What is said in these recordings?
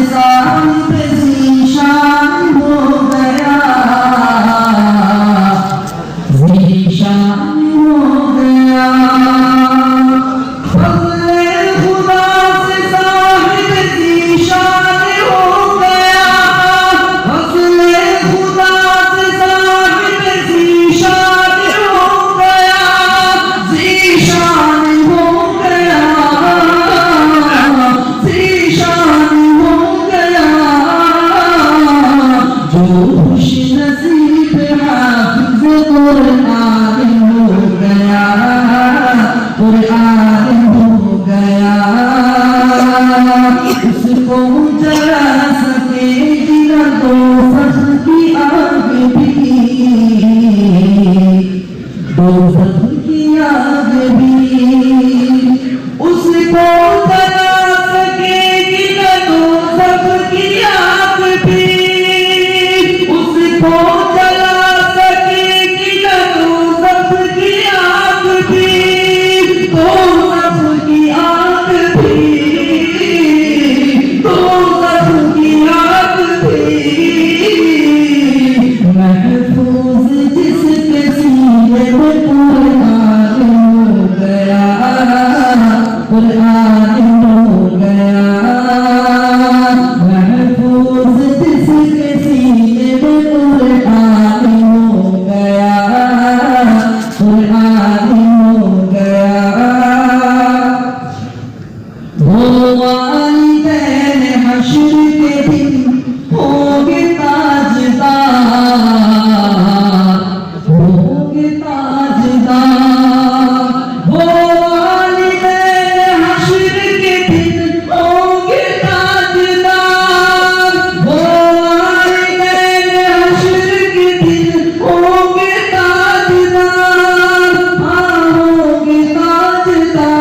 साहिब ज़ीशान हो गया, ज़ीशान हो गया। फज़ले खुदा से साहिब ज़ीशान हो गया, फज़ले खुदा से साहिब ज़ीशान हो गया, ज़ीशान हो गया, ज़ीशान हो गया। जो खुश नसीब हाफ़िज़ कुरआन हो गया, कुरआन हो गया। उसको जला सकेगी न दोज़ख की आग भी, दोज़ख की आग भी। उसको जला सकेगी न दोज़ख की आग भी, उसको जला सकेगी न दोज़ख की आग भी, दोज़ख की आग भी, दोज़ख की आग भी। महफूज जिसके सीने में कुरआन हो गया, कुरआन हो गया। महफूज जिसके सीने में कुरआन हो गया, कुरआन हो गया। वो वालिदैन हश्र के दिन होंगे ताजदार, होंगे ताजदार। वो वालिदैन हश्र के दिन होंगे ताजदार, वो वालिदैन हश्र के दिन होंगे ताजदार। हाँ होंगे ताजदार,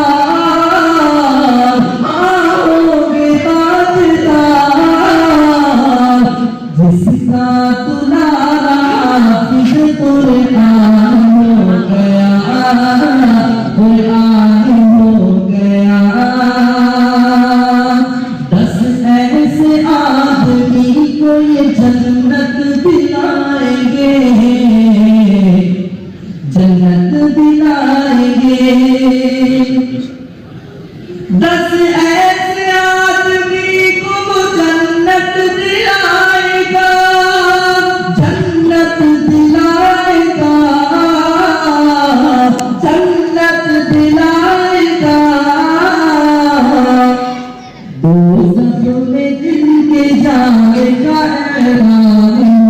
हाँ होंगे ताजदार। जिसका दुलारा हाफ़िज़ कुरआन हो गया, कुरआन हो गया। 10 ऐसे आदमी को ये जन्नत दिलाएंगे, जन्नत दिलाएंगे। 10 ऐसे आदमी को वो जन्नत दिलाएगा, जन्नत दिलाएगा, जन्नत दिलाएगा। दोज़ख में जिनके जाने का ऐलान